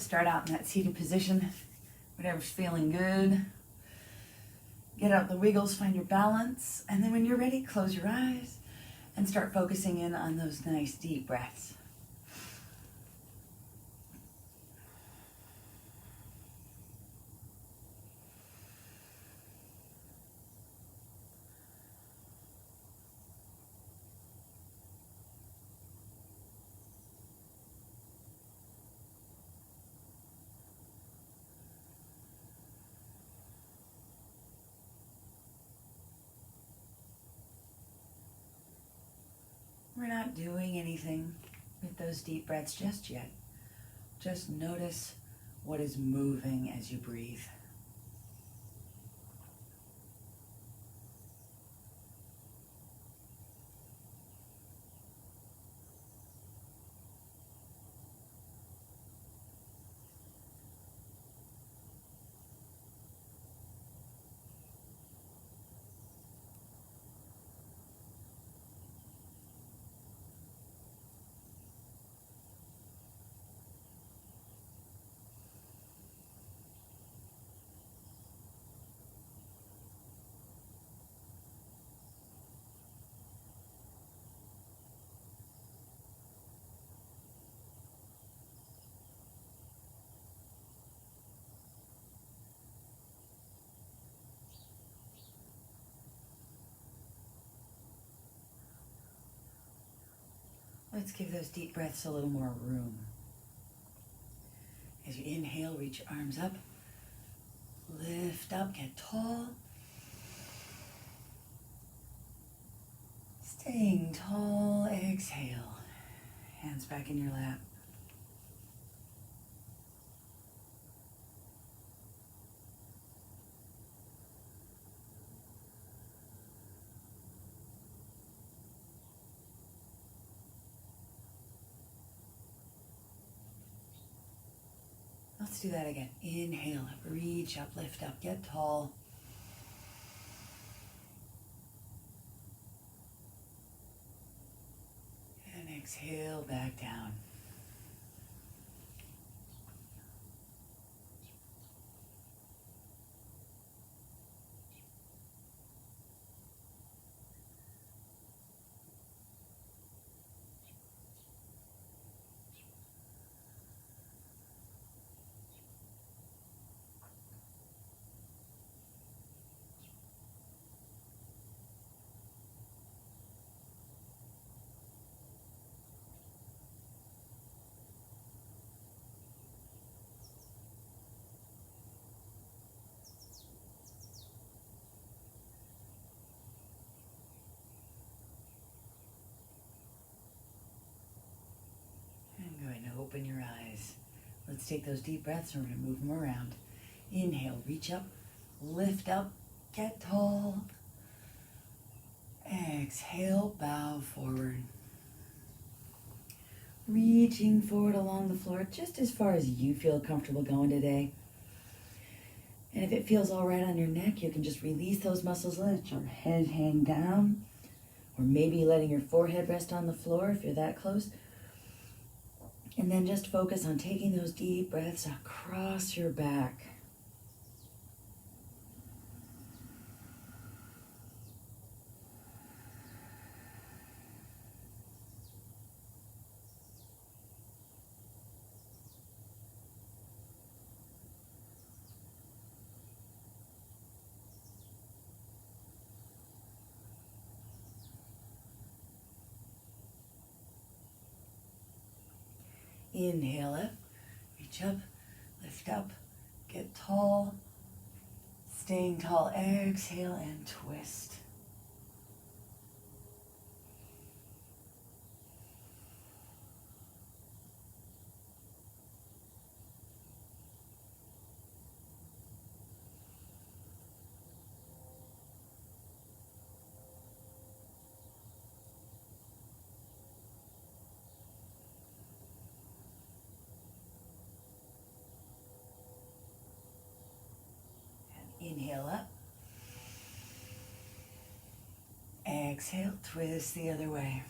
start out in that seated position, whatever's feeling good. Get out the wiggles, find your balance, and then when you're ready, close your eyes and start focusing in on those nice deep breaths. We're not doing anything with those deep breaths just yet. Just notice what is moving as you breathe. Let's give those deep breaths a little more room. As you inhale, reach your arms up. Lift up, get tall. Staying tall, exhale. Hands back in your lap. Let's do that again. Inhale up, reach up, lift up, get tall. And exhale back down. Go ahead and open your eyes. Let's take those deep breaths and we're going to move them around. Inhale, reach up, lift up, get tall. Exhale, bow forward. Reaching forward along the floor just as far as you feel comfortable going today. And if it feels all right on your neck, you can just release those muscles, let your head hang down. Or maybe letting your forehead rest on the floor if you're that close. And then just focus on taking those deep breaths across your back. Inhale up, reach up, lift up, get tall. Staying tall, exhale and twist. Inhale up. Exhale, twist the other way.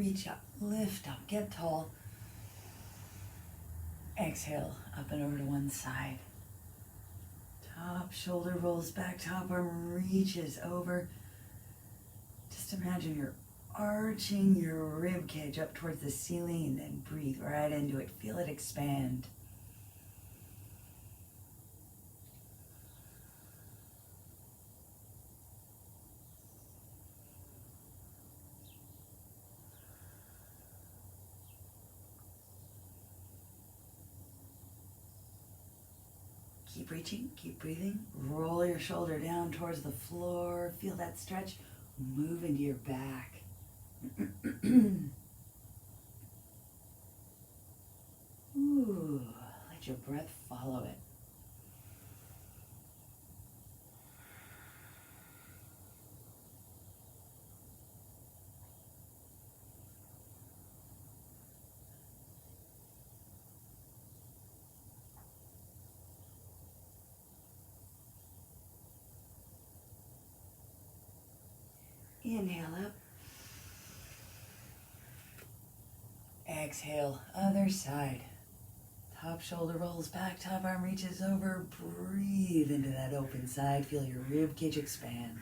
reach up, lift up, get tall. Exhale, up and over to one side. Top shoulder rolls back, top arm reaches over. Just imagine you're arching your rib cage up towards the ceiling and then breathe right into it. Feel it expand. Keep reaching, keep breathing. Roll your shoulder down towards the floor. Feel that stretch. Move into your back. Ooh, let your breath follow it. Inhale up. Exhale, other side. Top shoulder rolls back, top arm reaches over. Breathe into that open side. Feel your rib cage expand.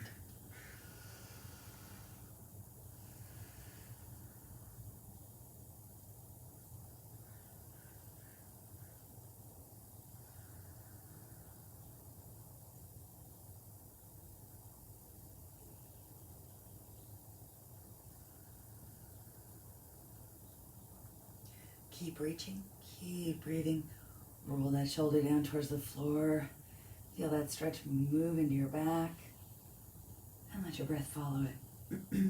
Keep reaching, keep breathing. Roll that shoulder down towards the floor. Feel that stretch move into your back. And let your breath follow it.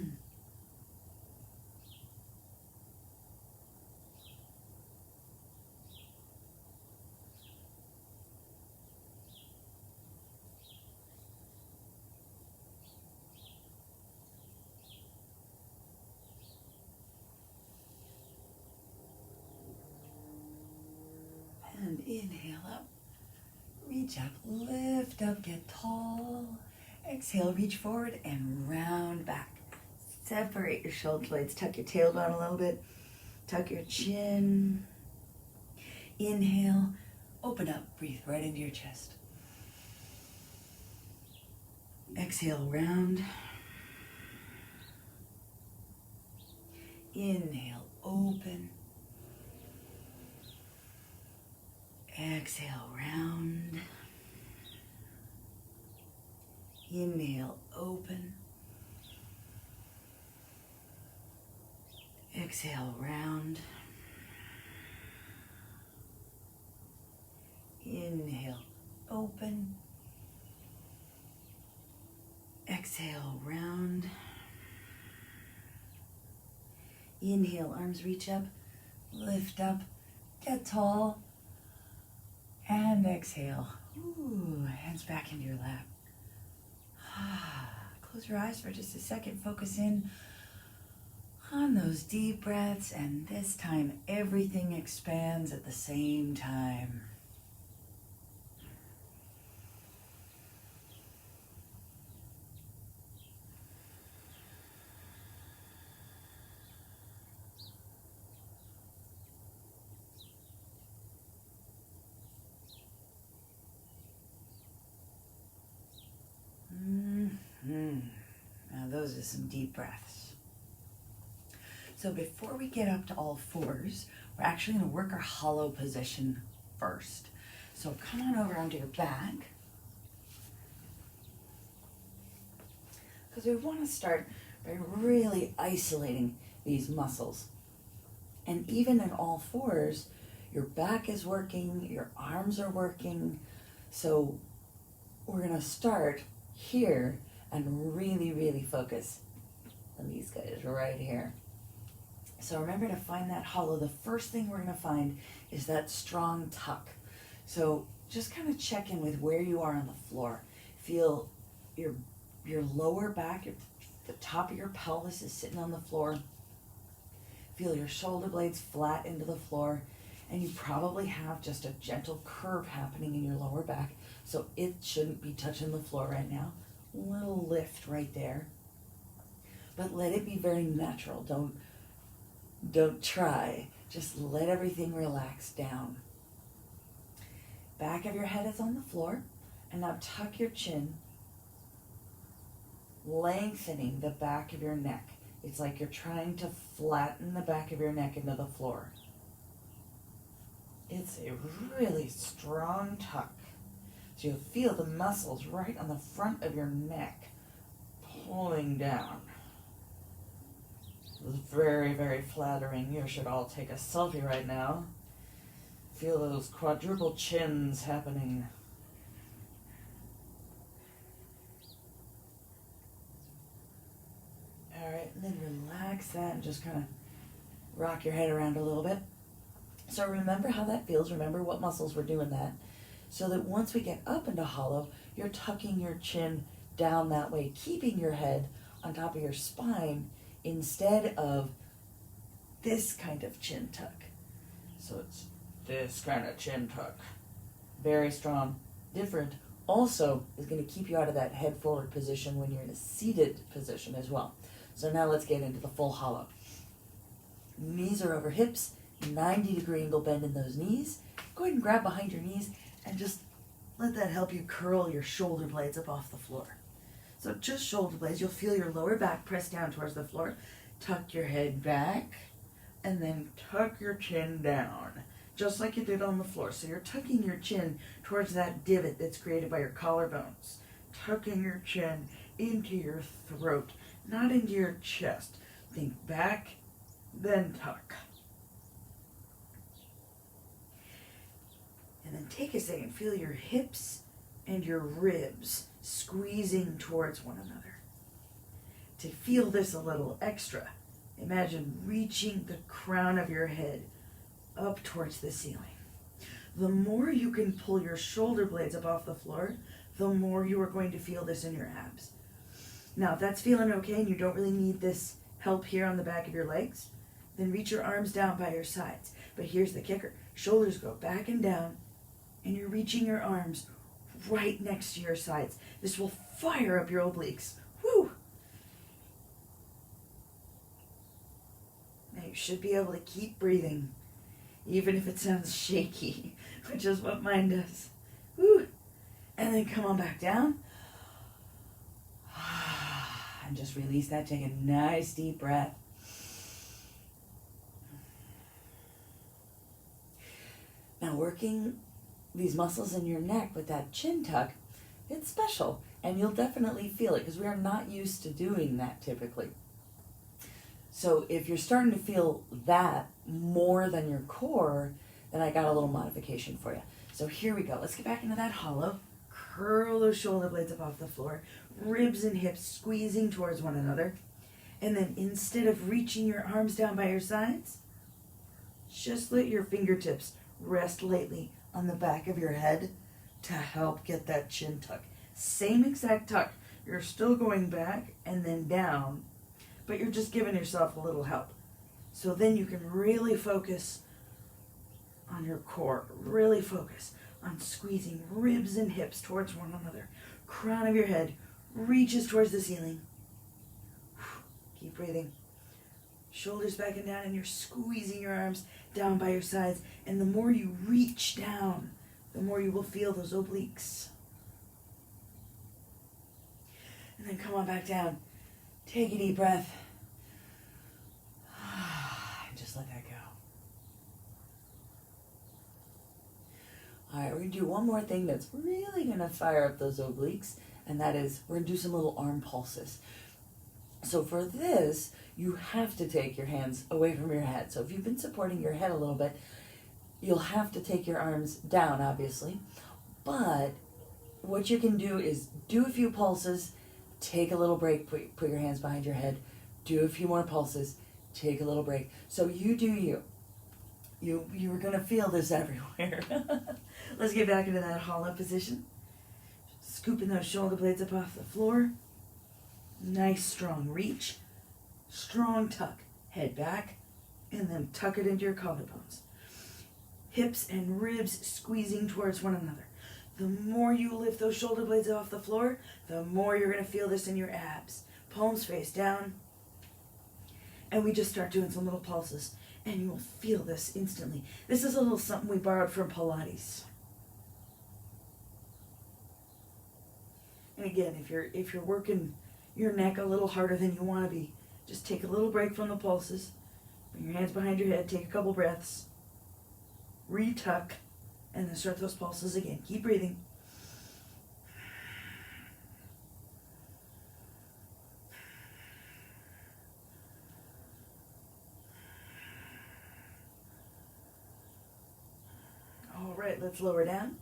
And inhale up, reach up, lift up, get tall. Exhale, reach forward and round back. Separate your shoulder blades, tuck your tailbone a little bit, tuck your chin. Inhale, open up, breathe right into your chest. Exhale, round. Inhale, open. Exhale, round. Inhale, open. Exhale, round. Inhale, open. Exhale, round. Inhale, arms reach up, lift up, get tall. And exhale. Ooh, hands back into your lap. Close your eyes for just a second. Focus in on those deep breaths. And this time, everything expands at the same time. Now those are some deep breaths. So before we get up to all fours, we're actually going to work our hollow position first. So come on over onto your back. Because we want to start by really isolating these muscles. And even in all fours, your back is working, your arms are working. So we're going to start here and really, really focus on these guys right here. So remember to find that hollow. The first thing we're going to find is that strong tuck. So just kind of check in with where you are on the floor. Feel your lower back, the top of your pelvis is sitting on the floor. Feel your shoulder blades flat into the floor. And you probably have just a gentle curve happening in your lower back. So it shouldn't be touching the floor right now. Little lift right there. But let it be very natural. Don't Don't try. Just let everything relax down. Back of your head is on the floor. And now tuck your chin, lengthening the back of your neck. It's like you're trying to flatten the back of your neck into the floor. It's a really strong tuck. So you'll feel the muscles right on the front of your neck pulling down. It's very, very flattering. You should all take a selfie right now. Feel those quadruple chins happening. Alright, and then relax that and just kind of rock your head around a little bit. So remember how that feels. Remember what muscles were doing that. So that once we get up into hollow, you're tucking your chin down that way, keeping your head on top of your spine instead of this kind of chin tuck. So it's this kind of chin tuck. Very strong. Different. Also is going to keep you out of that head forward position when you're in a seated position as well. So now let's get into the full hollow. Knees are over hips, 90-degree angle bend in those knees. Go ahead and grab behind your knees and just let that help you curl your shoulder blades up off the floor. So just shoulder blades. You'll feel your lower back press down towards the floor. Tuck your head back and then tuck your chin down, just like you did on the floor. So you're tucking your chin towards that divot that's created by your collarbones. Tucking your chin into your throat, not into your chest. Think back, then tuck. And then take a second, feel your hips and your ribs squeezing towards one another. To feel this a little extra, imagine reaching the crown of your head up towards the ceiling. The more you can pull your shoulder blades up off the floor, the more you are going to feel this in your abs. Now, if that's feeling okay and you don't really need this help here on the back of your legs, then reach your arms down by your sides. But here's the kicker. Shoulders go back and down, and you're reaching your arms right next to your sides. This will fire up your obliques. Woo! Now you should be able to keep breathing, even if it sounds shaky, which is what mine does. Woo! And then come on back down. And just release that. Take a nice deep breath. Now working these muscles in your neck with that chin tuck, it's special. And you'll definitely feel it because we are not used to doing that typically. So if you're starting to feel that more than your core, then I got a little modification for you. So here we go. Let's get back into that hollow. Curl those shoulder blades up off the floor. Ribs and hips squeezing towards one another. And then instead of reaching your arms down by your sides, just let your fingertips rest lightly on the back of your head to help get that chin tuck. Same exact tuck. You're still going back and then down, but you're just giving yourself a little help. So then you can really focus on your core. Really focus on squeezing ribs and hips towards one another. Crown of your head reaches towards the ceiling. Keep breathing. Shoulders back and down, and you're squeezing your arms down by your sides. And the more you reach down, the more you will feel those obliques. And then come on back down. Take a deep breath. And just let that go. All right, we're going to do one more thing that's really going to fire up those obliques, and that is we're going to do some little arm pulses. So for this, you have to take your hands away from your head. So if you've been supporting your head a little bit, you'll have to take your arms down, obviously. But what you can do is do a few pulses, take a little break, put your hands behind your head, do a few more pulses, take a little break. So you do you. You're going to feel this everywhere. Let's get back into that hollow position. Scooping those shoulder blades up off the floor. Nice strong reach. Strong tuck. Head back. And then tuck it into your collarbones. Hips and ribs squeezing towards one another. The more you lift those shoulder blades off the floor, the more you're going to feel this in your abs. Palms face down. And we just start doing some little pulses, and you will feel this instantly. This is a little something we borrowed from Pilates. And again, if you're working your neck a little harder than you want to be, just take a little break from the pulses. Bring your hands behind your head, take a couple breaths, retuck, and then start those pulses again. Keep breathing. All right, let's lower down.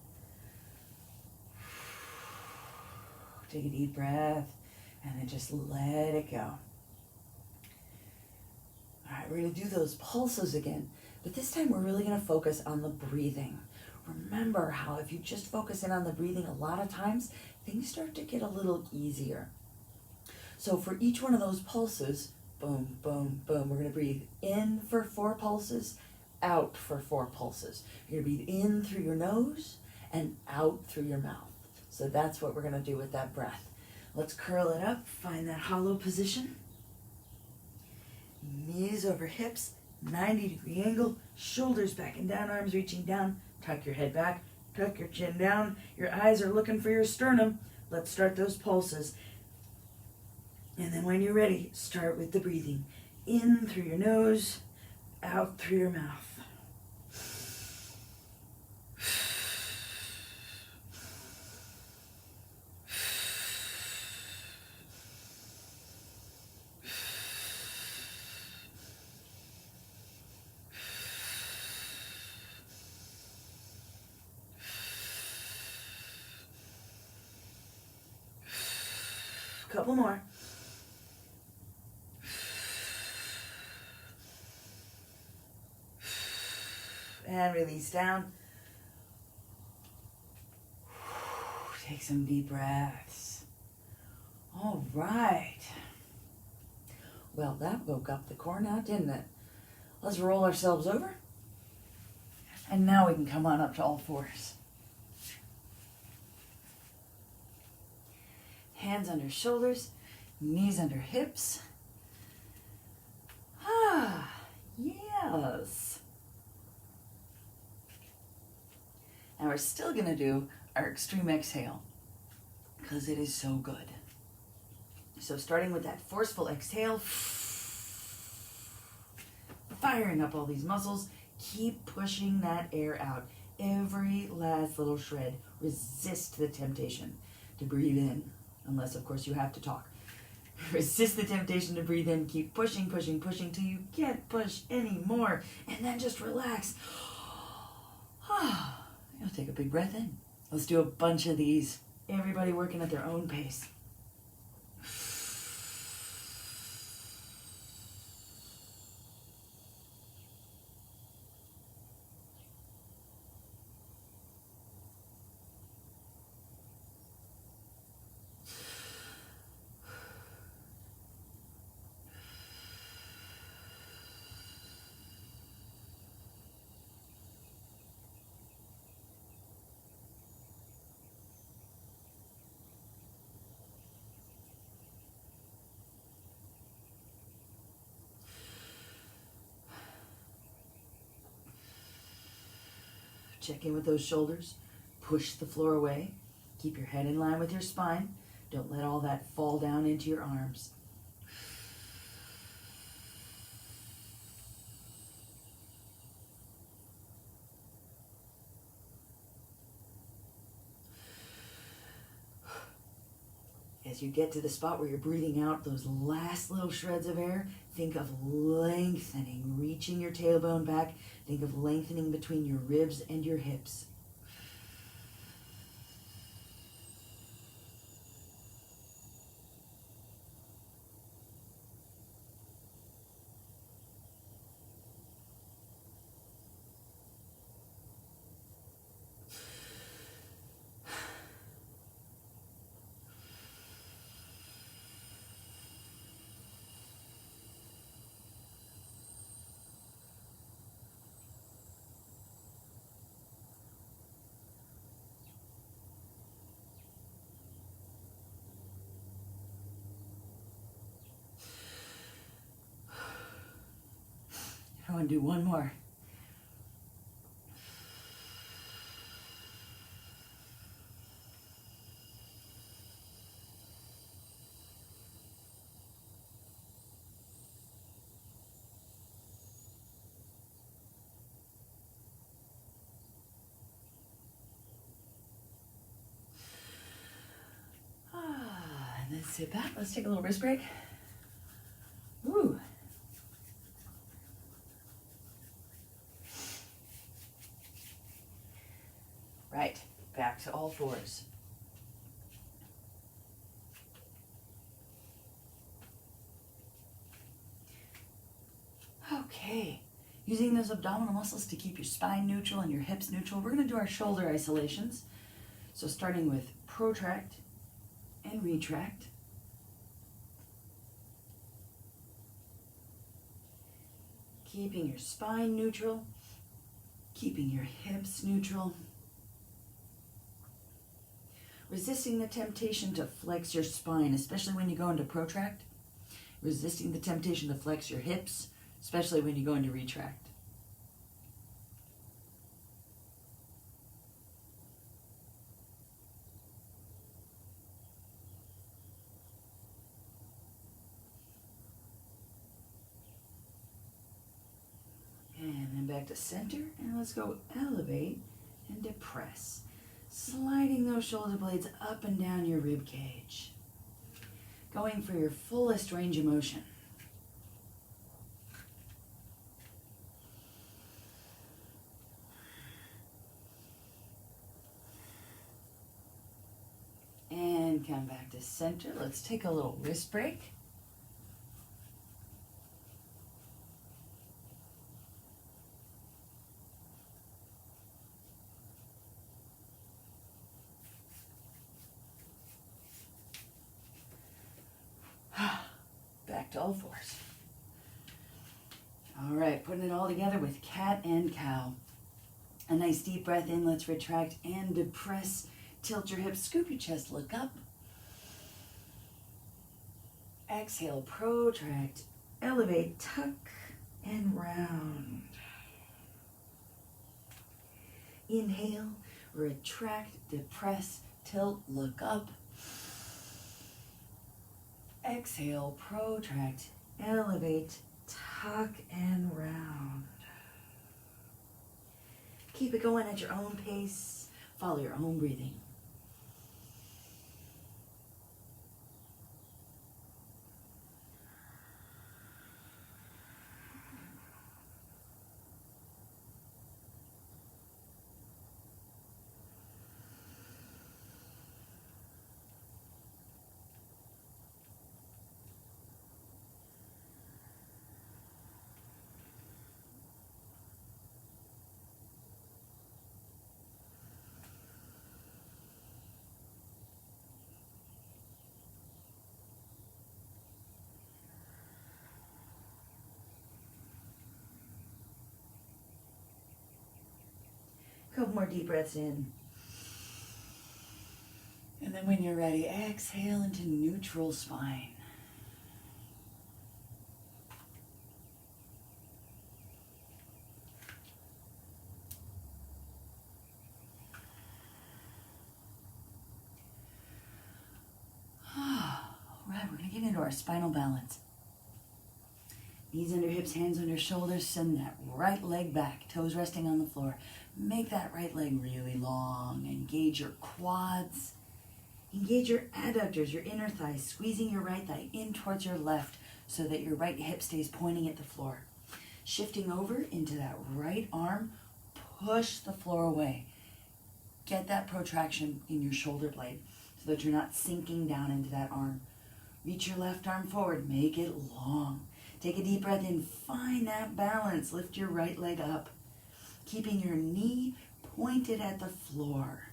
Take a deep breath, and then just let it go. All right, we're going to do those pulses again, but this time we're really going to focus on the breathing. Remember how if you just focus in on the breathing, a lot of times things start to get a little easier. So for each one of those pulses, boom, boom, boom, we're going to breathe in for 4 pulses, out for 4 pulses. You're going to breathe in through your nose and out through your mouth. So that's what we're going to do with that breath. Let's curl it up, find that hollow position. Knees over hips, 90-degree angle, shoulders back and down, arms reaching down. Tuck your head back, tuck your chin down. Your eyes are looking for your sternum. Let's start those pulses. And then when you're ready, start with the breathing. In through your nose, out through your mouth. Couple more. And release down. Take some deep breaths. All right. Well, that woke up the core now, didn't it? Let's roll ourselves over. And now we can come on up to all fours. Hands under shoulders, knees under hips. Ah, yes. And we're still going to do our extreme exhale because it is so good. So starting with that forceful exhale, firing up all these muscles, keep pushing that air out. Every last little shred. Resist the temptation to breathe in. Unless, of course, you have to talk. Resist the temptation to breathe in. Keep pushing, pushing, pushing till you can't push anymore. And then just relax. You'll take a big breath in. Let's do a bunch of these. Everybody working at their own pace. Check in with those shoulders. Push the floor away. Keep your head in line with your spine. Don't let all that fall down into your arms. As you get to the spot where you're breathing out those last little shreds of air, think of lengthening, reaching your tailbone back. Think of lengthening between your ribs and your hips. and do one more. And then sit back. Let's take a little wrist break. Woo. Right, back to all fours. Okay, using those abdominal muscles to keep your spine neutral and your hips neutral, we're going to do our shoulder isolations. So starting with protract and retract. Keeping your spine neutral, keeping your hips neutral. Resisting the temptation to flex your spine, especially when you go into protract. Resisting the temptation to flex your hips, especially when you go into retract. And then back to center, and let's go elevate and depress. Sliding those shoulder blades up and down your rib cage. Going for your fullest range of motion. And come back to center. Let's take a little wrist break. Back to all fours. All right, putting it all together with cat and cow. A nice deep breath in. Let's retract and depress. Tilt your hips, scoop your chest, look up. Exhale, protract, elevate, tuck, and round. Inhale, retract, depress, tilt, look up. Exhale, protract, elevate, tuck, and round. Keep it going at your own pace. Follow your own breathing. Couple more deep breaths in. And then when you're ready, exhale into neutral spine. All right, we're going to get into our spinal balance. Knees under hips, hands under shoulders. Send that right leg back, toes resting on the floor. Make that right leg really long. Engage your quads. Engage your adductors, your inner thighs, squeezing your right thigh in towards your left so that your right hip stays pointing at the floor. Shifting over into that right arm, push the floor away. Get that protraction in your shoulder blade so that you're not sinking down into that arm. Reach your left arm forward, make it long. Take a deep breath in, find that balance. Lift your right leg up, keeping your knee pointed at the floor.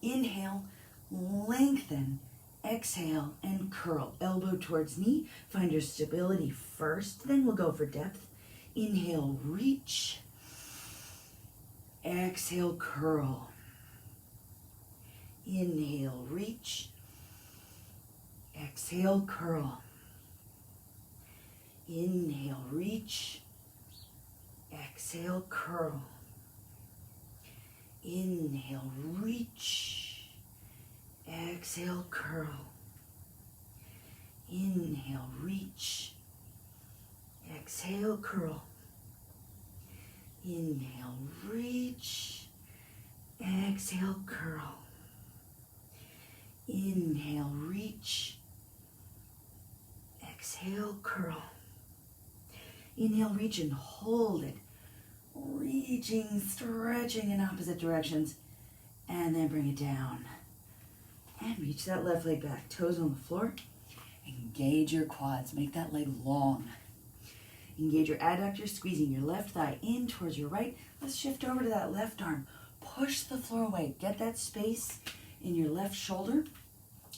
Inhale, lengthen, exhale, and curl. Elbow towards knee, find your stability first, then we'll go for depth. Inhale, reach. Exhale, curl. Inhale, reach. Exhale, curl. Inhale, reach. Exhale, curl. Inhale, reach. Exhale, curl. Inhale, reach. Exhale, curl. Inhale, reach. Exhale, curl. Inhale, reach. Exhale, curl. Inhale, reach and hold it. Reaching, stretching in opposite directions. And then bring it down. And reach that left leg back. Toes on the floor. Engage your quads. Make that leg long. Engage your adductors, squeezing your left thigh in towards your right. Let's shift over to that left arm. Push the floor away. Get that space in your left shoulder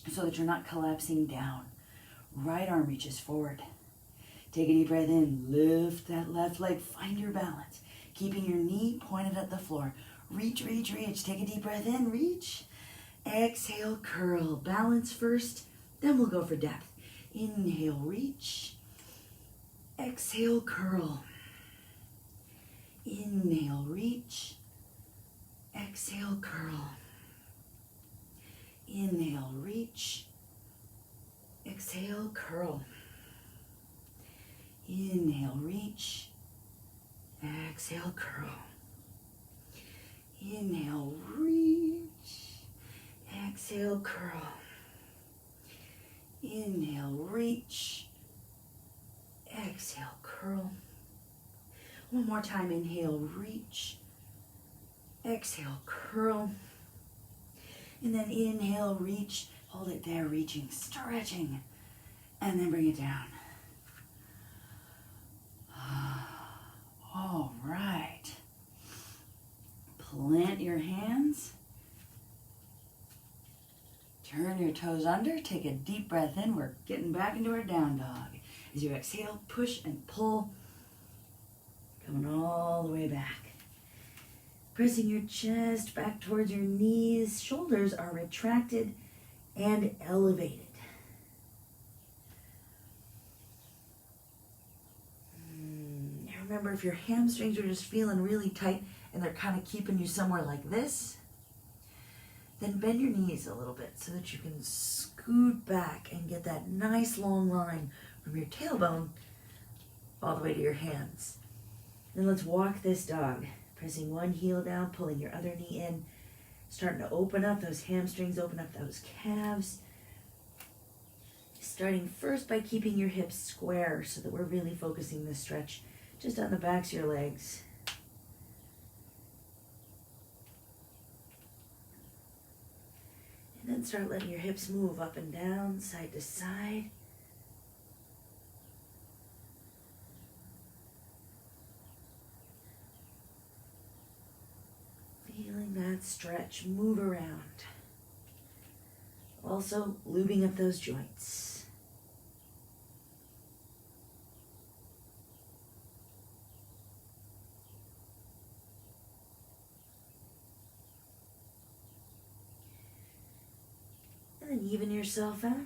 so that you're not collapsing down. Right arm reaches forward. Take a deep breath in. Lift that left leg. Find your balance. Keeping your knee pointed at the floor. Reach, reach, reach. Take a deep breath in. Reach. Exhale, curl. Balance first, then we'll go for depth. Inhale, reach. Exhale, curl. Inhale, reach. Exhale, curl. Inhale, reach. Exhale, curl. Inhale, reach. Exhale, curl. Inhale, reach. Exhale, curl. Inhale, reach. Exhale, curl. One more time. Inhale, reach. Exhale, curl. And then inhale, reach. Hold it there, reaching, stretching. And then bring it down. All right. Plant your hands. Turn your toes under. Take a deep breath in. We're getting back into our down dog. As you exhale, push and pull. Coming all the way back. Pressing your chest back towards your knees. Shoulders are retracted and elevated. Now remember, if your hamstrings are just feeling really tight and they're kind of keeping you somewhere like this, then bend your knees a little bit so that you can scoot back and get that nice long line from your tailbone all the way to your hands. Then let's walk this dog. Pressing one heel down, pulling your other knee in, starting to open up those hamstrings, open up those calves. Starting first by keeping your hips square so that we're really focusing this stretch just on the backs of your legs. And then start letting your hips move up and down, side to side. Feeling that stretch move around. Also lubing up those joints. And then even yourself out.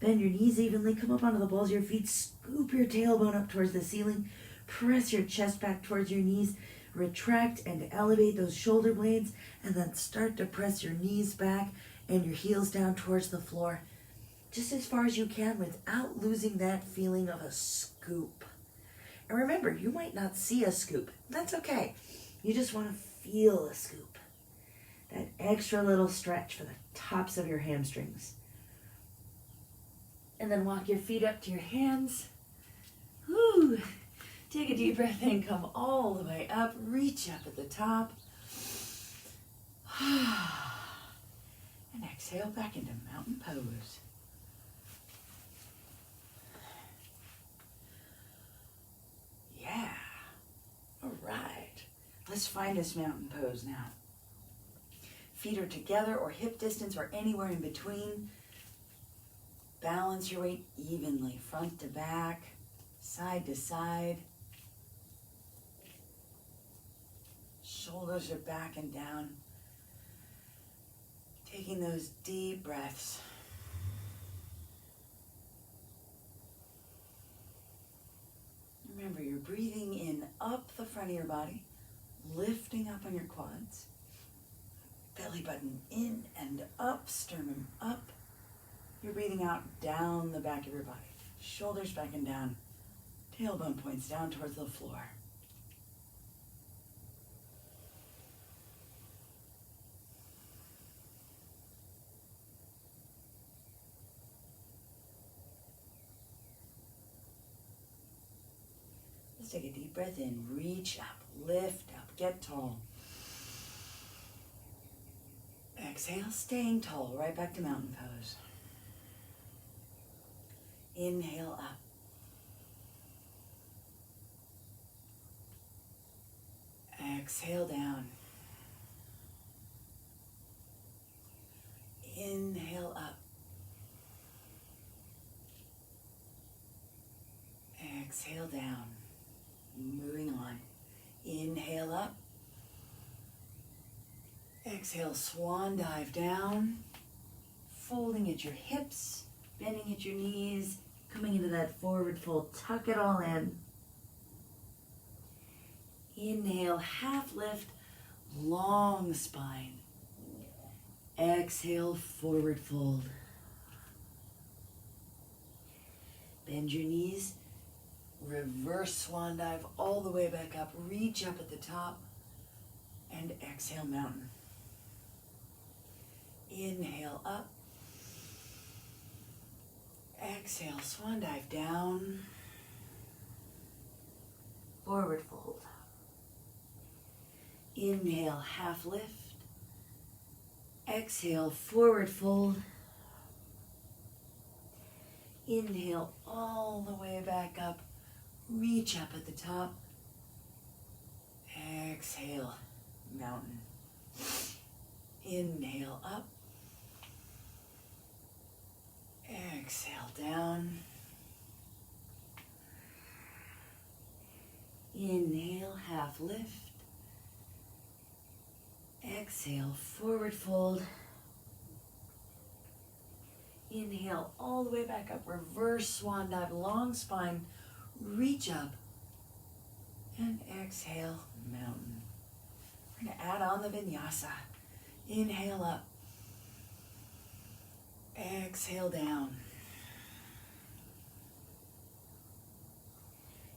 Bend your knees evenly, come up onto the balls of your feet, scoop your tailbone up towards the ceiling, press your chest back towards your knees, retract and elevate those shoulder blades, and then start to press your knees back and your heels down towards the floor, just as far as you can without losing that feeling of a scoop. And remember, you might not see a scoop. That's okay. You just want to feel a scoop. That extra little stretch for the tops of your hamstrings. And then walk your feet up to your hands. Woo! Take a deep breath in, come all the way up, reach up at the top. And exhale back into mountain pose. Yeah. All right. Let's find this mountain pose now. Feet are together or hip distance or anywhere in between. Balance your weight evenly, front to back, side to side. Shoulders are back and down. Taking those deep breaths. Remember, you're breathing in up the front of your body, lifting up on your quads, belly button in and up, sternum up. You're breathing out down the back of your body, shoulders back and down, tailbone points down towards the floor. Let's take a deep breath in, reach up, lift up, get tall. Exhale, staying tall, right back to mountain pose. Inhale up. Exhale down. Inhale up. Exhale down. Moving on. Inhale up. Exhale, swan dive down. Folding at your hips, bending at your knees, coming into that forward fold. Tuck it all in. Inhale, half lift, long spine. Exhale, forward fold. Bend your knees. Reverse swan dive all the way back up. Reach up at the top. And exhale, mountain. Inhale up. Exhale, swan dive down. Forward fold. Inhale, half lift. Exhale, forward fold. Inhale all the way back up. Reach up at the top. Exhale, mountain. Inhale up. Exhale down. Inhale, half lift. Exhale, forward fold. Inhale all the way back up. Reverse swan dive, long spine. Reach up. And exhale, mountain. We're going to add on the vinyasa. Inhale up. Exhale down.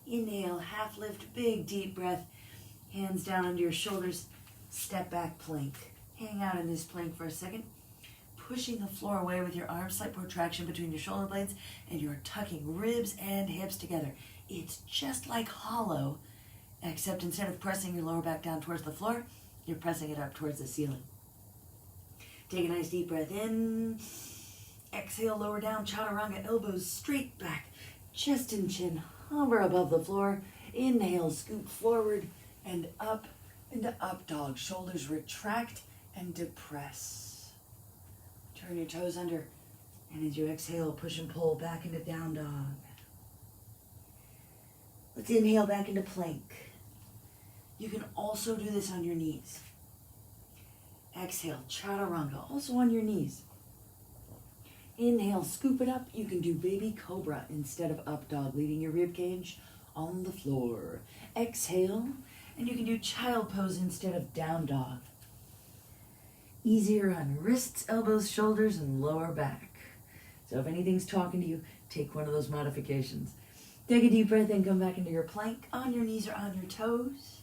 Inhale, half lift, big deep breath. Hands down under your shoulders. Step back plank. Hang out in this plank for a second. Pushing the floor away with your arms, slight protraction between your shoulder blades, and you're tucking ribs and hips together. It's just like hollow, except instead of pressing your lower back down towards the floor, you're pressing it up towards the ceiling. Take a nice deep breath in. Exhale, lower down, chaturanga, elbows straight back. Chest and chin hover above the floor. Inhale, scoop forward and up into up dog. Shoulders retract and depress. Turn your toes under, and as you exhale, push and pull back into down dog. Let's inhale back into plank. You can also do this on your knees. Exhale, chaturanga, also on your knees. Inhale, scoop it up. You can do baby cobra instead of up dog, leaving your rib cage on the floor. Exhale, and you can do child pose instead of down dog. Easier on wrists, elbows, shoulders, and lower back. So if anything's talking to you, take one of those modifications. Take a deep breath and come back into your plank, on your knees or on your toes.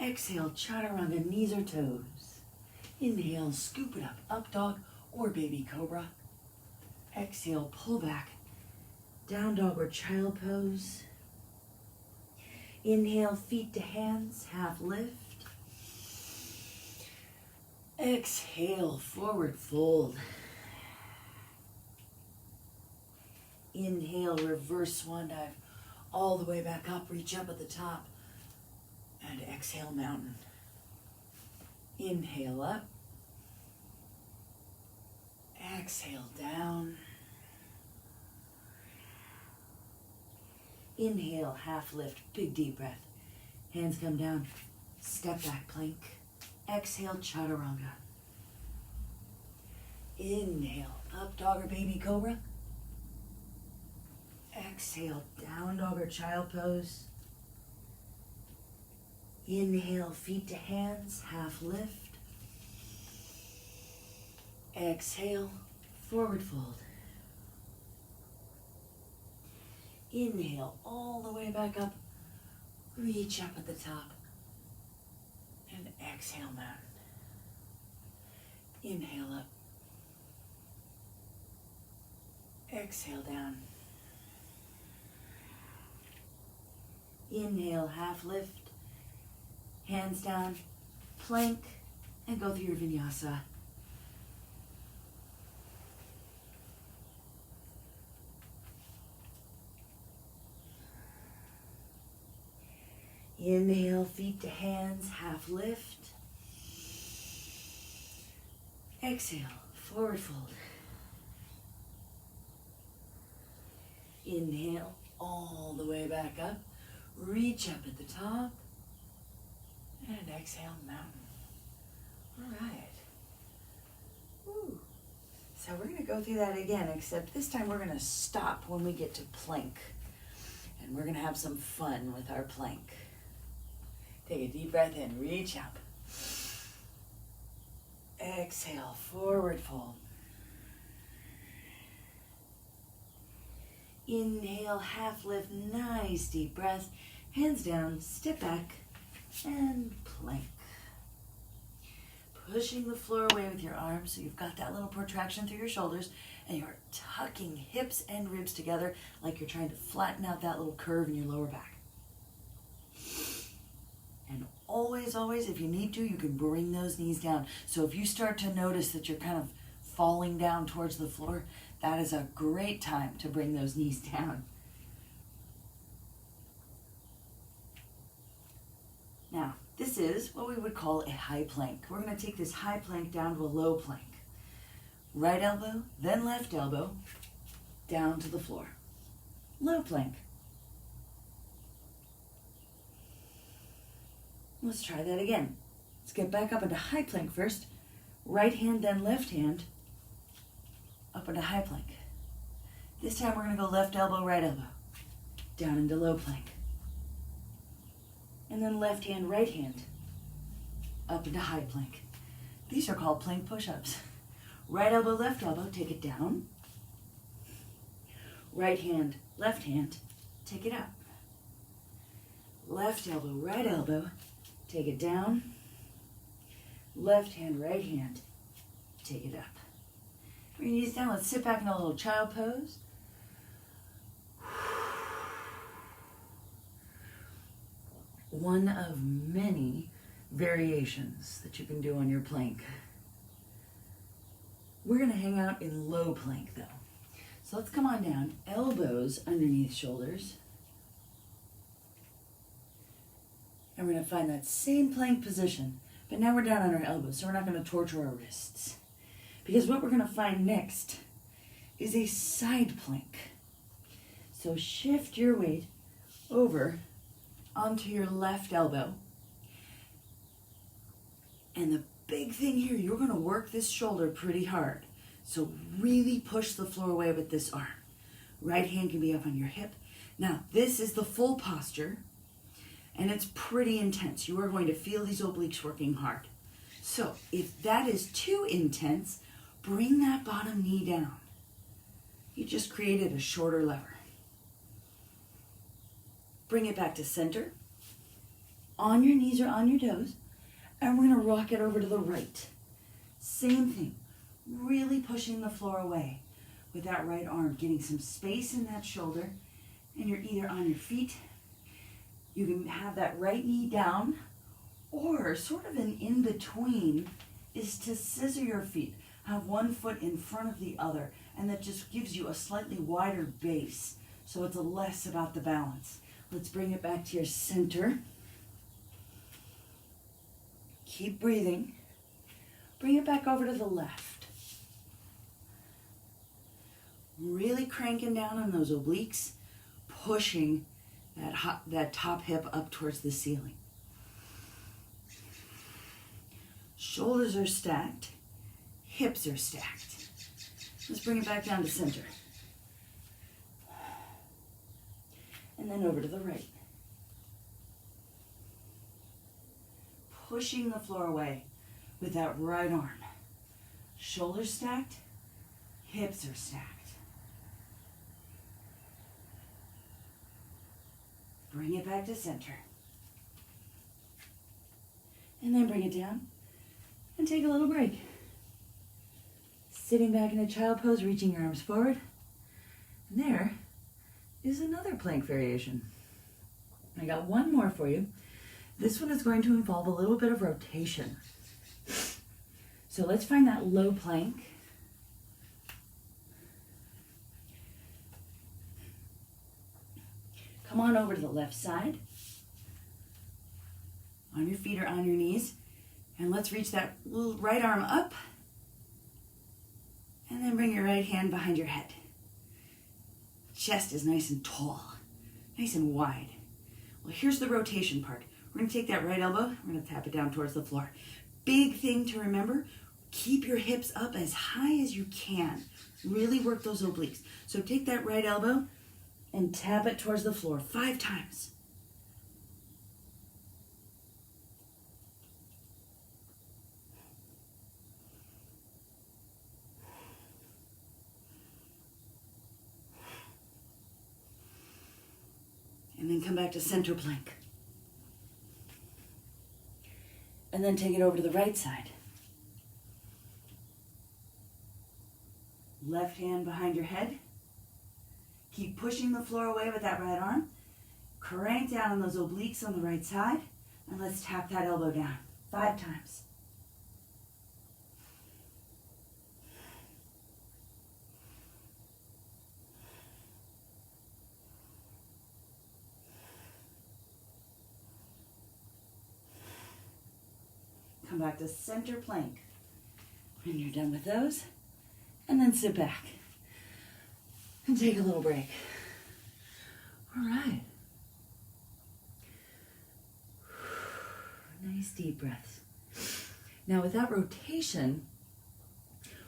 Exhale, chaturanga, knees or toes. Inhale, scoop it up dog or baby cobra. Exhale, pull back, down dog or child pose. Inhale, feet to hands, half lift. Exhale, forward fold. Inhale, reverse swan dive, all the way back up, reach up at the top. And exhale, mountain. Inhale up. Exhale down. Inhale, half lift, big deep breath. Hands come down, step back plank. Exhale, chaturanga. Inhale, up dog or baby cobra. Exhale, down dog or child pose. Inhale, feet to hands, half lift. Exhale, forward fold. Inhale, all the way back up. Reach up at the top. And exhale, mountain. Inhale up. Exhale down. Inhale, half lift. Hands down, plank, and go through your vinyasa. Inhale, feet to hands, half lift. Exhale, forward fold. Inhale, all the way back up. Reach up at the top. And exhale, mountain. All right. Woo. So we're going to go through that again, except this time we're going to stop when we get to plank. And we're going to have some fun with our plank. Take a deep breath in, reach up. Exhale, forward fold. Inhale, half lift, nice deep breath. Hands down, step back, and plank. Pushing the floor away with your arms so you've got that little protraction through your shoulders, and you're tucking hips and ribs together like you're trying to flatten out that little curve in your lower back. And always, always, if you need to, you can bring those knees down. So if you start to notice that you're kind of falling down towards the floor, that is a great time to bring those knees down. Now, this is what we would call a high plank. We're going to take this high plank down to a low plank. Right elbow, then left elbow, down to the floor. Low plank. Let's try that again. Let's get back up into high plank first. Right hand, then left hand, up into high plank. This time we're going to go left elbow, right elbow, down into low plank. And then left hand, right hand, up into high plank. These are called plank push-ups. Right elbow, left elbow, take it down. Right hand, left hand, take it up. Left elbow, right elbow, take it down. Left hand, right hand, take it up. Bring your knees down. Let's sit back in a little child pose. One of many variations that you can do on your plank. We're going to hang out in low plank though. So let's come on down, elbows underneath shoulders. And we're going to find that same plank position, but now we're down on our elbows, so we're not going to torture our wrists. Because what we're going to find next is a side plank. So shift your weight over onto your left elbow. And the big thing here, you're going to work this shoulder pretty hard. So really push the floor away with this arm. Right hand can be up on your hip. Now, this is the full posture, and it's pretty intense. You are going to feel these obliques working hard. So if that is too intense, bring that bottom knee down. You just created a shorter lever. Bring it back to center, on your knees or on your toes, and we're going to rock it over to the right. Same thing, really pushing the floor away with that right arm, getting some space in that shoulder, and you're either on your feet, you can have that right knee down, or sort of an in-between is to scissor your feet. Have one foot in front of the other, and that just gives you a slightly wider base, so it's less about the balance. Let's bring it back to your center. Keep breathing. Bring it back over to the left. Really cranking down on those obliques, pushing that top hip up towards the ceiling. Shoulders are stacked. Hips are stacked. Let's bring it back down to center. And then over to the right. Pushing the floor away with that right arm. Shoulders stacked, hips are stacked. Bring it back to center. And then bring it down and take a little break. Sitting back in a child pose, reaching your arms forward. And there is another plank variation. I got one more for you. This one is going to involve a little bit of rotation. So let's find that low plank. Come on over to the left side. On your feet or on your knees. And let's reach that little right arm up. And then bring your right hand behind your head. Chest is nice and tall, nice and wide. Well, here's the rotation part. We're going to take that right elbow, we're going to tap it down towards the floor. Big thing to remember, keep your hips up as high as you can. Really work those obliques. So take that right elbow and tap it towards the floor 5 times. And then come back to center plank. And then take it over to the right side. Left hand behind your head. Keep pushing the floor away with that right arm. Crank down on those obliques on the right side. And let's tap that elbow down 5 times. Come back to center plank. When you're done with those, and then sit back and take a little break. All right. Nice deep breaths. Now with that rotation,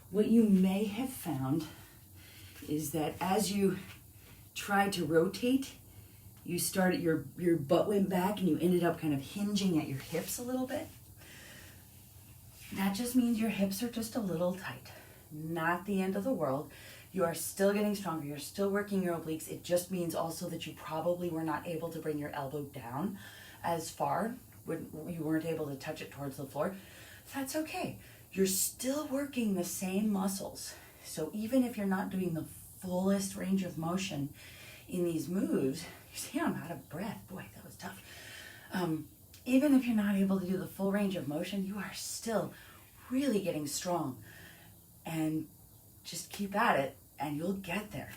what you may have found is that as you tried to rotate, you started, your butt went back and you ended up kind of hinging at your hips a little bit. That just means your hips are just a little tight. Not the end of the world. You are still getting stronger. You're still working your obliques. It just means also that you probably were not able to bring your elbow down as far. You weren't able to touch it towards the floor. That's okay. You're still working the same muscles. So even if you're not doing the fullest range of motion in these moves, you see I'm out of breath. Boy, that was tough. Even if you're not able to do the full range of motion, you are still really getting strong. And just keep at it and you'll get there.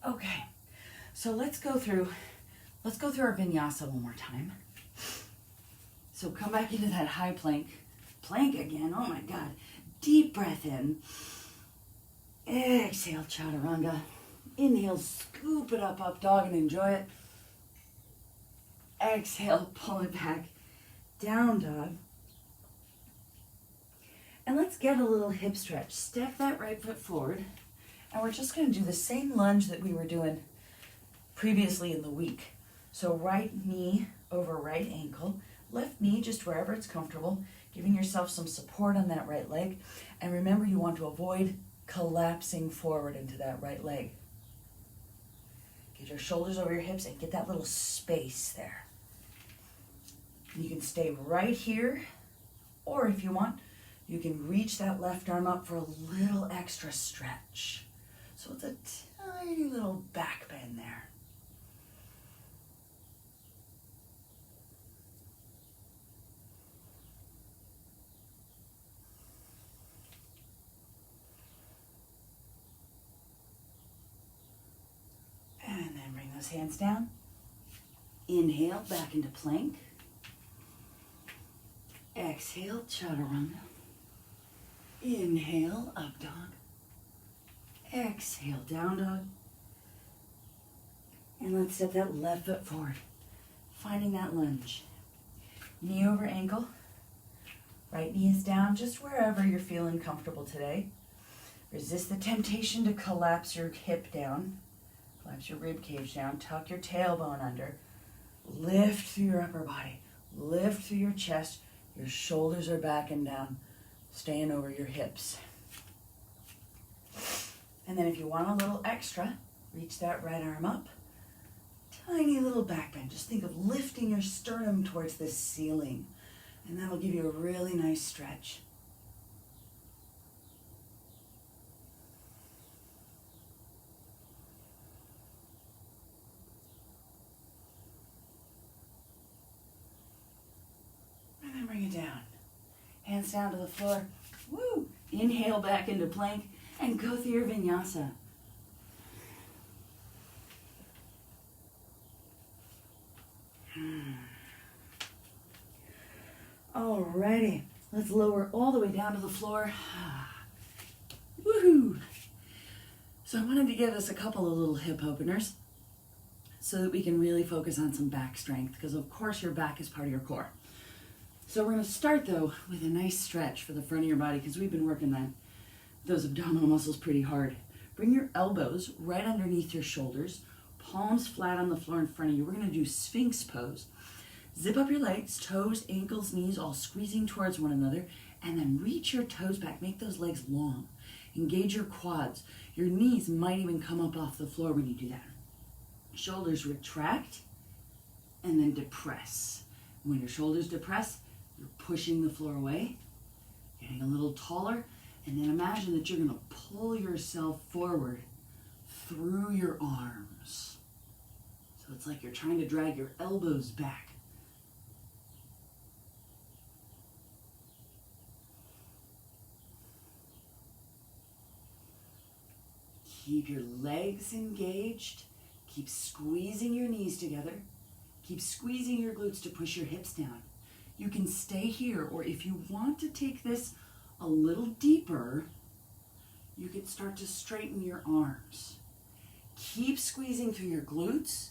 Okay, so let's go through our vinyasa one more time. So come back into that high plank. Plank again, oh my God. Deep breath in. Exhale, chaturanga. Inhale, scoop it up dog and enjoy it. Exhale, pull it back, down dog. And let's get a little hip stretch. Step that right foot forward. And we're just going to do the same lunge that we were doing previously in the week. So right knee over right ankle, left knee just wherever it's comfortable, giving yourself some support on that right leg. And remember, you want to avoid collapsing forward into that right leg. Get your shoulders over your hips and get that little space there. You can stay right here, or if you want, you can reach that left arm up for a little extra stretch. So it's a tiny little back bend there. And then bring those hands down. Inhale, back into plank. Exhale, chaturanga. Inhale, up dog. Exhale, down dog. And let's step that left foot forward. Finding that lunge. Knee over ankle. Right knee is down, just wherever you're feeling comfortable today. Resist the temptation to collapse your hip down. Flex your rib cage down, tuck your tailbone under. Lift through your upper body. Lift through your chest. Your shoulders are back and down, staying over your hips. And then if you want a little extra, reach that right arm up. Tiny little back bend. Just think of lifting your sternum towards the ceiling. And that'll give you a really nice stretch. And then bring it down. Hands down to the floor. Woo! Inhale back into plank and go through your vinyasa. Alrighty, let's lower all the way down to the floor. Woohoo! So I wanted to give us a couple of little hip openers so that we can really focus on some back strength, because of course your back is part of your core. So we're going to start though with a nice stretch for the front of your body, because we've been working those abdominal muscles pretty hard. Bring your elbows right underneath your shoulders, palms flat on the floor in front of you. We're going to do Sphinx pose. Zip up your legs, toes, ankles, knees, all squeezing towards one another, and then reach your toes back. Make those legs long. Engage your quads. Your knees might even come up off the floor when you do that. Shoulders retract, and then depress. When your shoulders depress, you're pushing the floor away, getting a little taller, and then imagine that you're going to pull yourself forward through your arms. So it's like you're trying to drag your elbows back. Keep your legs engaged. Keep squeezing your knees together. Keep squeezing your glutes to push your hips down. You can stay here, or if you want to take this a little deeper, you can start to straighten your arms. Keep squeezing through your glutes.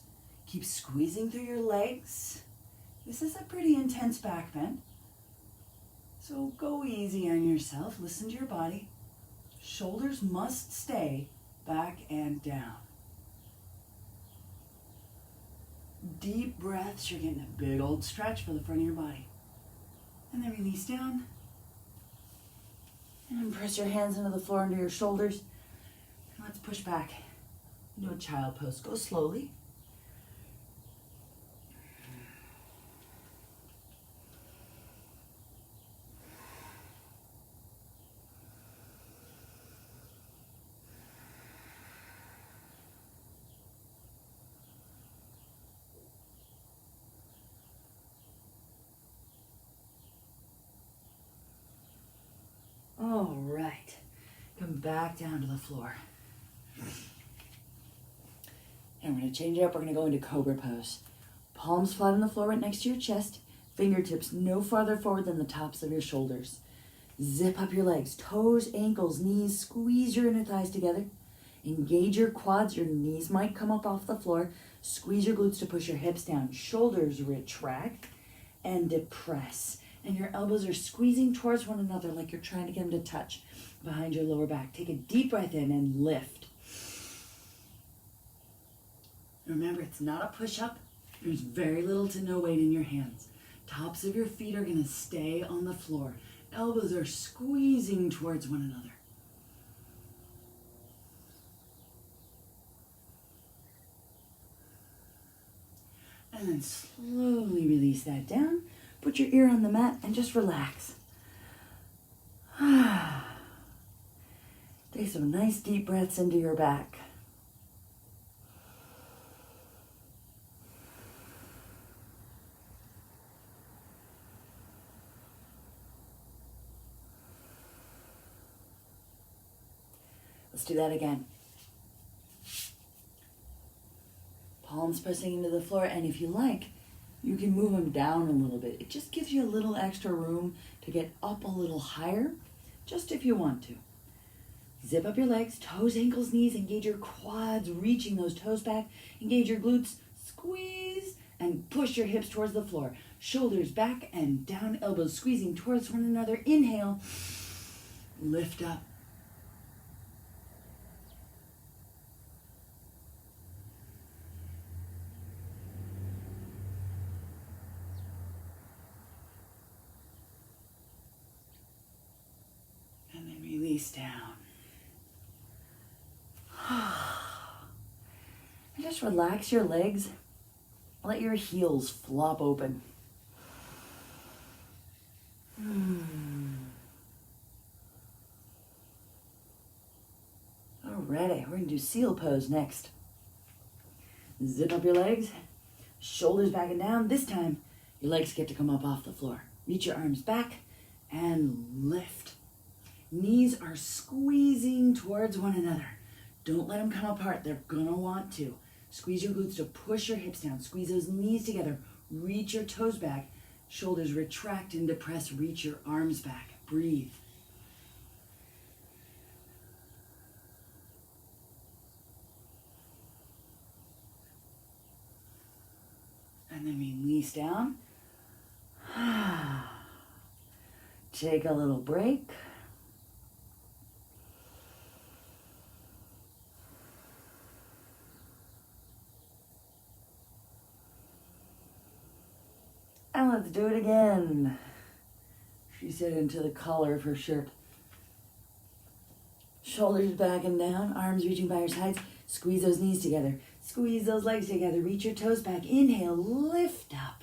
Keep squeezing through your legs. This is a pretty intense back bend. So go easy on yourself. Listen to your body. Shoulders must stay back and down. Deep breaths. You're getting a big old stretch for the front of your body. And then release down. And press your hands into the floor under your shoulders. And let's push back into a child pose. Go slowly. All right, come back down to the floor. And we're going to change it up. We're going to go into Cobra pose. Palms flat on the floor right next to your chest. Fingertips no farther forward than the tops of your shoulders. Zip up your legs, toes, ankles, knees. Squeeze your inner thighs together. Engage your quads. Your knees might come up off the floor. Squeeze your glutes to push your hips down. Shoulders retract and depress. And your elbows are squeezing towards one another like you're trying to get them to touch behind your lower back. Take a deep breath in and lift. Remember, it's not a push-up. There's very little to no weight in your hands. Tops of your feet are going to stay on the floor. Elbows are squeezing towards one another. And then slowly release that down. Put your ear on the mat and just relax. Take some nice deep breaths into your back. Let's do that again. Palms pressing into the floor, and if you like, you can move them down a little bit. It just gives you a little extra room to get up a little higher, just if you want to. Zip up your legs, toes, ankles, knees. Engage your quads, reaching those toes back. Engage your glutes, squeeze, and push your hips towards the floor. Shoulders back and down, elbows squeezing towards one another. Inhale, lift up. release down. And just relax your legs. Let your heels flop open. Alrighty, we're going to do seal pose next. Zip up your legs, shoulders back and down. This time, your legs get to come up off the floor. Reach your arms back and lift. Knees are squeezing towards one another. Don't let them come apart. They're going to want to. Squeeze your glutes to push your hips down. Squeeze those knees together. Reach your toes back. Shoulders retract and depress. Reach your arms back. Breathe. And then release down. Take a little break. And let's do it again. She said into the collar of her shirt. Shoulders back and down, arms reaching by your sides. Squeeze those knees together. Squeeze those legs together. Reach your toes back. Inhale, lift up.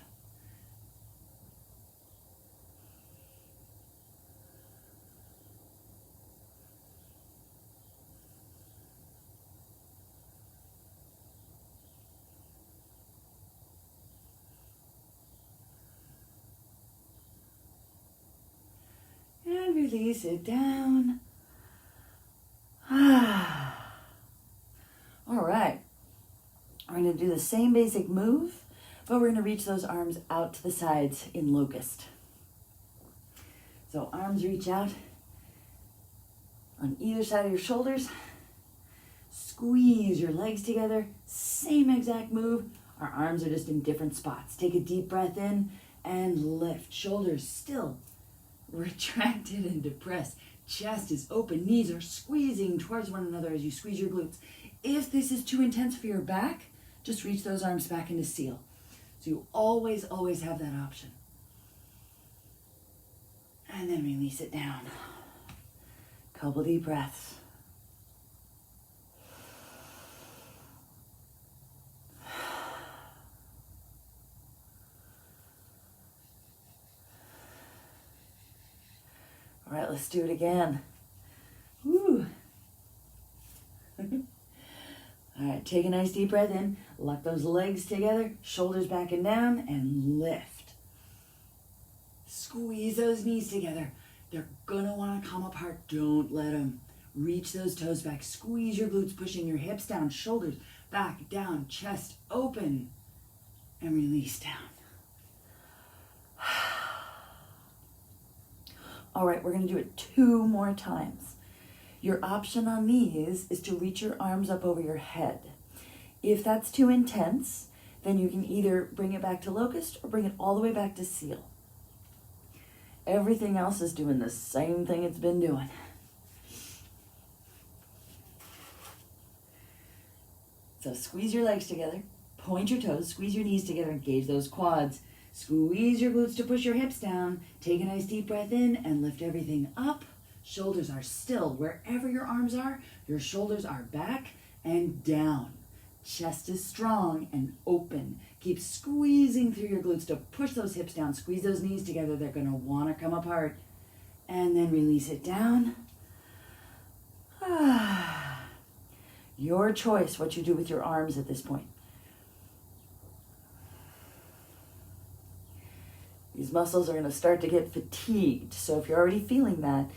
And release it down. All right. We're going to do the same basic move, but we're going to reach those arms out to the sides in locust. So arms reach out on either side of your shoulders. Squeeze your legs together. Same exact move. Our arms are just in different spots. Take a deep breath in and lift. Shoulders still retracted and depressed. Chest is open. Knees are squeezing towards one another as you squeeze your glutes. If this is too intense for your back, just reach those arms back into seal. So you always, always have that option. And then release it down. Couple deep breaths. All right, let's do it again. Woo. All right, take a nice deep breath in. Lock those legs together, shoulders back and down, and lift. Squeeze those knees together. They're gonna wanna come apart. Don't let them. Reach those toes back. Squeeze your glutes, pushing your hips down, shoulders back, down, chest open, and release down. All right, we're gonna do it 2 more times. Your option on these is to reach your arms up over your head. If that's too intense, then you can either bring it back to locust or bring it all the way back to seal. Everything else is doing the same thing it's been doing. So squeeze your legs together, point your toes, squeeze your knees together, engage those quads. Squeeze your glutes to push your hips down. Take a nice deep breath in and lift everything up. Shoulders are still. Wherever your arms are, your shoulders are back and down. Chest is strong and open. Keep squeezing through your glutes to push those hips down. Squeeze those knees together. They're going to want to come apart. And then release it down. Your choice what you do with your arms at this point. These muscles are going to start to get fatigued. So if you're already feeling that,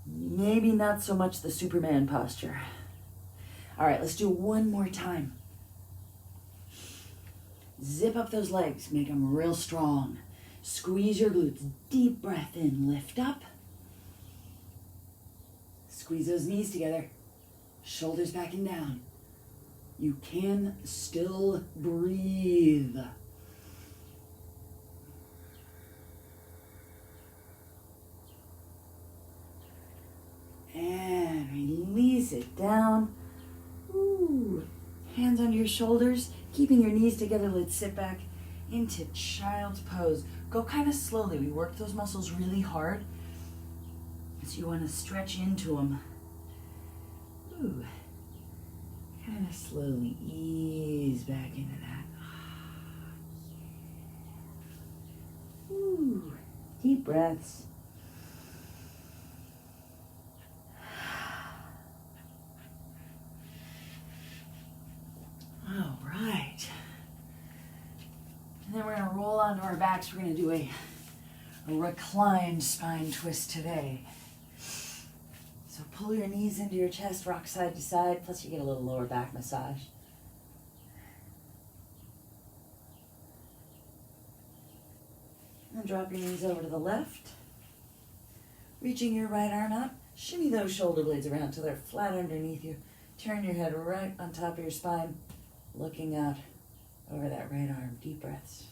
maybe not so much the Superman posture. All right, let's do 1 more time. Zip up those legs, make them real strong. Squeeze your glutes, deep breath in, lift up. Squeeze those knees together, shoulders back and down. You can still breathe. And release it down. Ooh. Hands under your shoulders, keeping your knees together. Let's sit back into child's pose. Go kind of slowly. We work those muscles really hard. It's So you want to stretch into them. Ooh. Kind of slowly ease back into that. Ooh. Deep breaths. All right. And then we're going to roll onto our backs. We're going to do a reclined spine twist today. So pull your knees into your chest, rock side to side, plus you get a little lower back massage. And drop your knees over to the left. Reaching your right arm up, shimmy those shoulder blades around till they're flat underneath you. Turn your head right on top of your spine, looking out over that right arm. Deep breaths.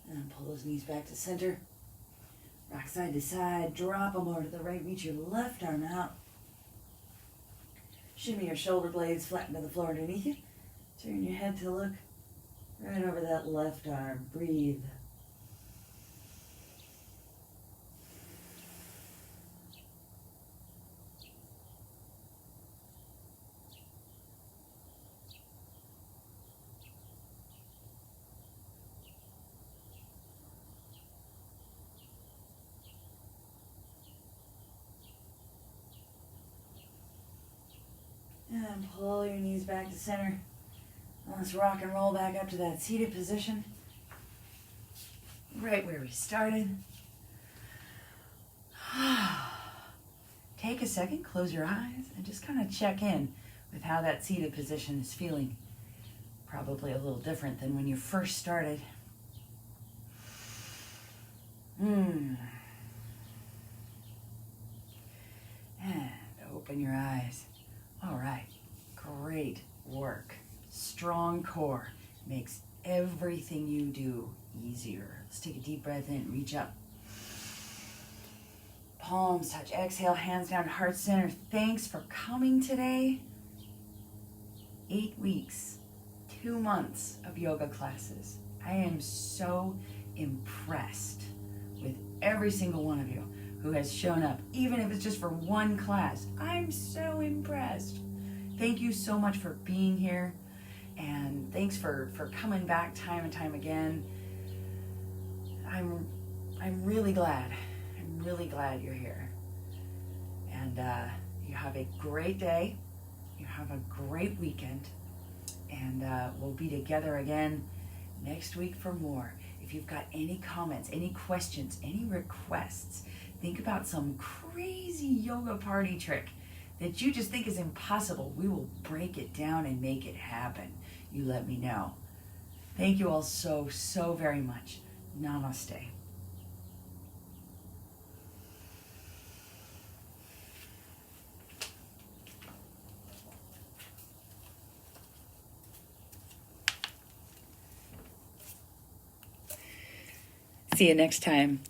And pull those knees back to center. Rock side to side, drop them over to the right, reach your left arm out. Shimmy your shoulder blades, flatten to the floor underneath you. Turn your head to look right over that left arm. Breathe. And pull your knees back to center. Let's rock and roll back up to that seated position. Right where we started. Take a second, close your eyes, and just kind of check in with how that seated position is feeling. Probably a little different than when you first started. And open your eyes. All right, great work. Strong core makes everything you do easier. Let's take a deep breath in, reach up. Palms touch, exhale, hands down, heart center. Thanks for coming today. 8 weeks, 2 months of yoga classes. I am so impressed with every single one of you who has shown up, even if it's just for one class. I'm so impressed. Thank you so much for being here, and thanks for coming back time and time again. I'm really glad. I'm really glad you're here. And you have a great day. You have a great weekend. And we'll be together again next week for more. If you've got any comments, any questions, any requests, think about some crazy yoga party trick that you just think is impossible. We will break it down and make it happen. You let me know. Thank you all so, so very much. Namaste. See you next time.